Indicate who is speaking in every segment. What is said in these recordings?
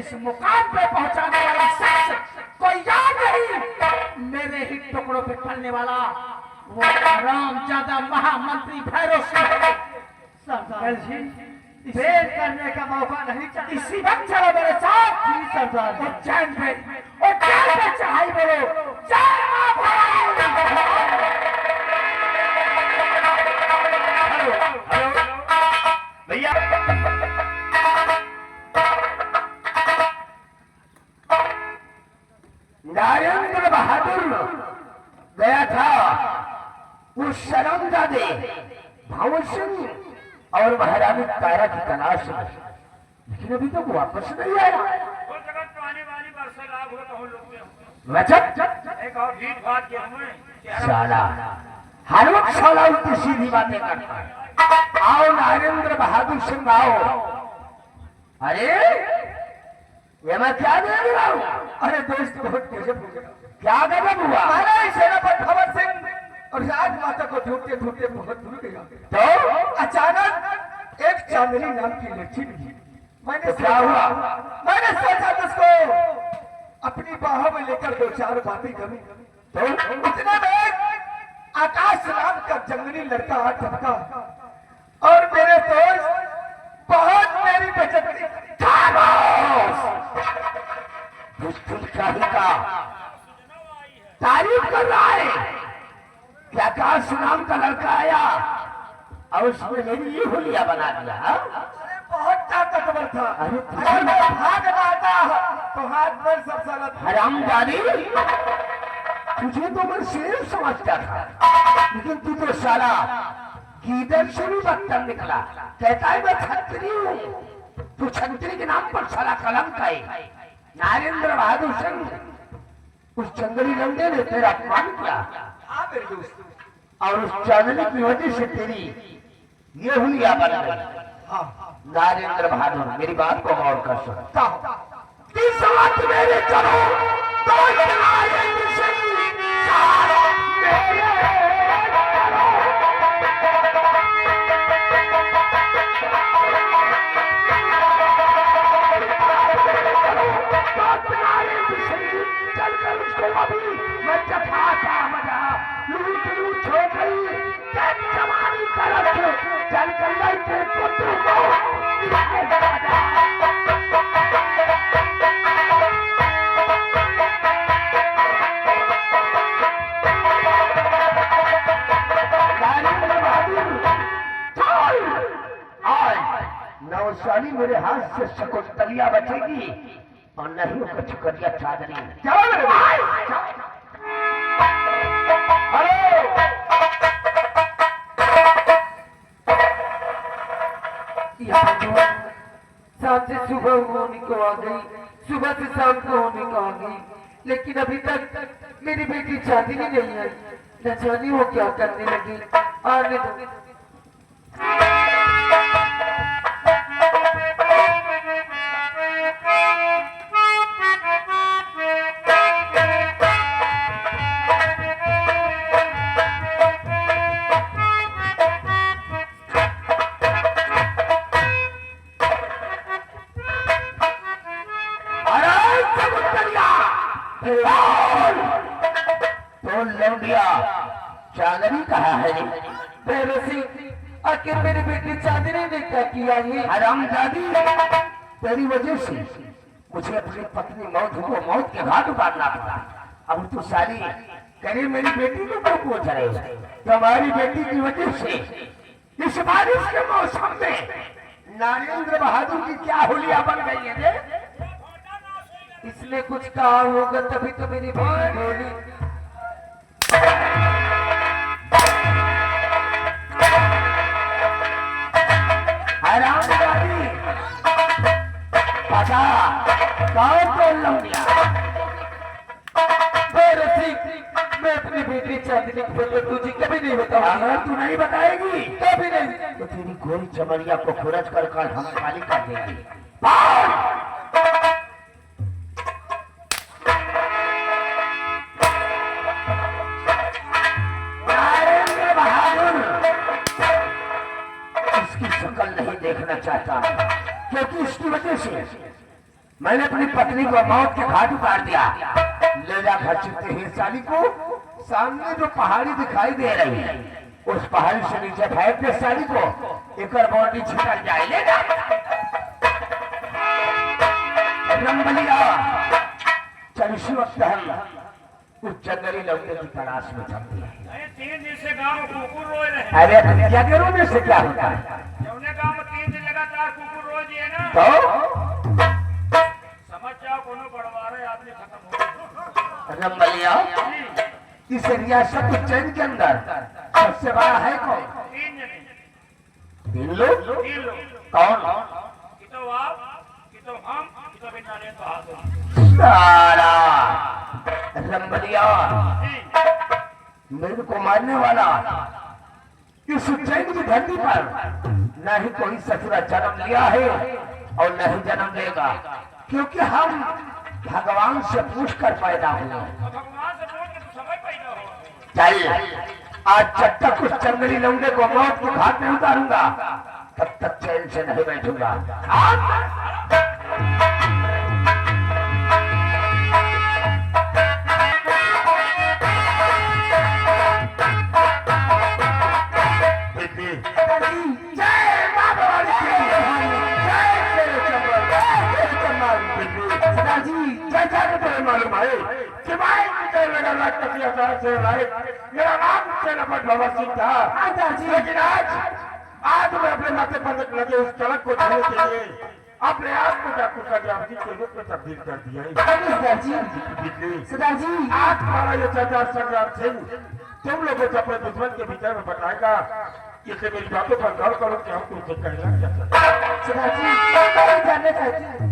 Speaker 1: इस मुकाम पे पहुंचाने वाला शख्स कोई याद नहीं, मेरे ही टुकड़ों पे पलने वाला वो हरामजादा महामंत्री भैरव सिंह।
Speaker 2: सरदार जी, भेद करने का मौका नहीं चाहिए।
Speaker 1: इसी वक्त चलो मेरे साथ।
Speaker 2: जी सरदार।
Speaker 1: उज्जैन पे चढ़ाई बोलो, जय मां भवानी।
Speaker 3: भैया नरेंद्र बहादुर गया था उस शर्मजादे भंवर सिंह और महारानी तारा की तलाश में, लेकिन अभी तक वापस नहीं आया। साला हर वक्त साला उल्टी सीधी बातें करता है। आओ नरेंद्र बहादुर सिंह आओ। अरे ये मैं क्या देख रहा हूँ?
Speaker 2: अरे दोस्त बहुत गजब
Speaker 3: क्या गजब हुआ?
Speaker 2: मैंने सेनापति भंवर सिंह और राजमाता को ढूंढते ढूंढते बहुत दूर गया,
Speaker 3: तो
Speaker 2: अचानक एक चांदनी नाम की लड़की मिली। मैंने
Speaker 3: तो क्या हुआ?
Speaker 2: मैंने सोचा उसको अपनी बाहों में लेकर दो चार बातें करूं,
Speaker 3: तो
Speaker 2: इतने में आकाश नाम का जंगली लड़का आ टपका और मेरे दोस्त बहुत मेरी बेइज्जती।
Speaker 3: का तारीफ कर रहा है कि आकाश नाम का लड़का आया और उसने मेरी ये होलिया बना दिया।
Speaker 2: अरे बहुत ताकतवर था।
Speaker 3: अरे
Speaker 2: अगर मैं भाग आता तो हाथ पर सब साला
Speaker 3: हरामजादी, तुझे तो मैं शेर समझता था, लेकिन तू तो साला गीदड़ से भी बदतर निकला। कहता है मैं छत्री हूँ, तू छत्री के नाम पर साला कलंक है। नरेंद्र बहादुर सिंह उस जंगली लंडे ने तेरा अपमान किया।
Speaker 2: हाँ मेरे दोस्त,
Speaker 3: और उस चांदनी की वजह से तेरी ये हुलिया बन गई।
Speaker 2: हाँ
Speaker 3: नरेंद्र बहादुर, मेरी बात को गौर कर सकता हूँ।
Speaker 2: इस वक्त मेरे चलो तो
Speaker 3: नरेंद्र सिंह सारा मेरे चलकर उसको अभी मैं चखाता मजा लूट लूट हो गई। जवानी करत चल कर लड़के पुत्र को नौशाली मेरे हाथ से शकुंतलिया बचेगी और नहीं उसका चुकरिया चादरी।
Speaker 2: जाओ मेरे भाई।
Speaker 3: हेलो,
Speaker 1: शाम से सुबह होने को आ गई, सुबह से शाम को होने को आ गई, लेकिन अभी तक मेरी बेटी चांदनी नहीं आई। न जाने वो क्या करने लगी। आने दो।
Speaker 3: तो लौंडिया चांदनी कहा है?
Speaker 1: आखिर मेरी बेटी चांदनी ने क्या किया है?
Speaker 3: हरामजादी, तेरी वजह से मुझे अपनी पत्नी मौत के घाट उतारना पड़ा। अब तू सारी करे मेरी बेटी को क्यों पूछ रहे हो? तुम्हारी बेटी की वजह से इस बारिश के मौसम में नरेंद्र बहादुर की क्या होलिया बन गई है?
Speaker 1: इसने कुछ कहा होगा तभी तो मेरी बेटी बोली।
Speaker 3: हरामजादी, पता कौन बोल लौंडिया?
Speaker 1: मैं अपनी बेटी चांदनी को तुझे कभी नहीं बताऊंगा।
Speaker 3: अगर तू नहीं बताएगी
Speaker 1: कभी नहीं।
Speaker 3: तो तेरी गोरी चमड़िया को खुरच कर कल हम खाली कर देंगे। नरेंद्र बहादुर इसकी शक्ल नहीं देखना चाहता, क्योंकि इसकी वजह से मैंने अपनी पत्नी को मौत के घाट उतार दिया। ले जा घर चलते हैं साली को। सामने जो पहाड़ी दिखाई दे रही है उस पहाड़ी से नीचे फेंक दे साली को, एक बॉडी छिटक जाए। ले जा रंबलिया, चल इसी वक्त हम उस जंगली लौटे की तलाश में चलते हैं।
Speaker 4: 3 दिन से गांव में कुकुर रोए रहे।
Speaker 3: अरे भैया के रोने से क्या होता है?
Speaker 4: जौने गांव में 3 दिन लगातार कुकुर रोज है ना,
Speaker 3: तो
Speaker 4: समझ जाओ कोनो बड़वारे आदमी खत्म हो गए।
Speaker 3: रंबलिया, इस रियासत चैन के अंदर सबसे बड़ा है कौन?
Speaker 4: 3 जने,
Speaker 3: 3 लोग।
Speaker 4: 3 लोग।
Speaker 3: कौन?
Speaker 4: कि तो आप, कि तो हम, कि तो बिना ले तो हाथ।
Speaker 3: साला रंबलिया, मेरे को मारने वाला इस उज्जैन की धरती पर न ही कोई ससुरा जन्म लिया है और न ही जन्म लेगा, क्योंकि हम भगवान से पूछ कर पैदा हुए।
Speaker 4: भगवान से बोल के तो समय पैदा हो।
Speaker 3: चल, आज जब तक उस जंगली लौंडे को मौत के घाट में उतारूंगा तब तक चैन से नहीं बैठूंगा।
Speaker 2: मालूम है कि भाई मुझे लगा मेरा नाम सेनापति बाबा सिंह था, लेकिन आज मैं अपने माथे पर लगे उस कलंक को धोने के लिए अपने आप को डाकू का जामजी के रूप में तब्दील कर दिया है। आज तुम्हारा ये सरदार संग्राम सिंह तुम लोगों से अपने दुश्मन के विषय में बताएगा, इसलिए मेरी बातों पर गौर करो कि हम तुमसे कहना क्या चाहते हैं।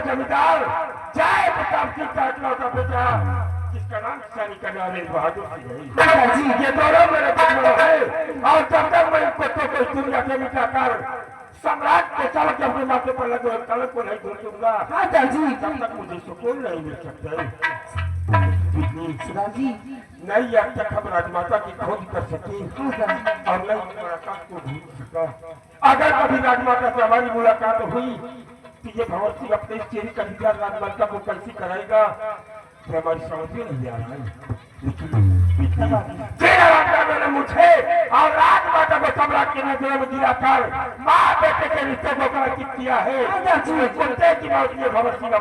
Speaker 2: जमींदार जय प्रताप सिंह का इकलौता बेटा जिसका नाम सैनी कल्याण बहादुर सिंह है। ये दोनों मेरे दुश्मन है और जब तक मैं कुत्तों को इस दुनिया से मिटाकर सम्राट के चालक के अपने माथे पर लगे कलंक को नहीं धो दूंगा तब तक मुझे सुकून नहीं मिल सकता। नहीं अब तक हम राजमाता की खोज कर सके और नहीं मुलाकात को ढूंढ सका। अगर कभी राजमाता से हमारी मुलाकात हुई तो ये भंवर सिंह अपने चेहरे का विचार राजमाता को कैसे कराएगा तो हमारी समझ में नहीं आ रहा है। मैंने मुझे और राजमाता को सम्राट के नजरों में गिराकर माँ बेटे के रिश्ते को किया है। कुत्ते की मौत ये भंवर सिंह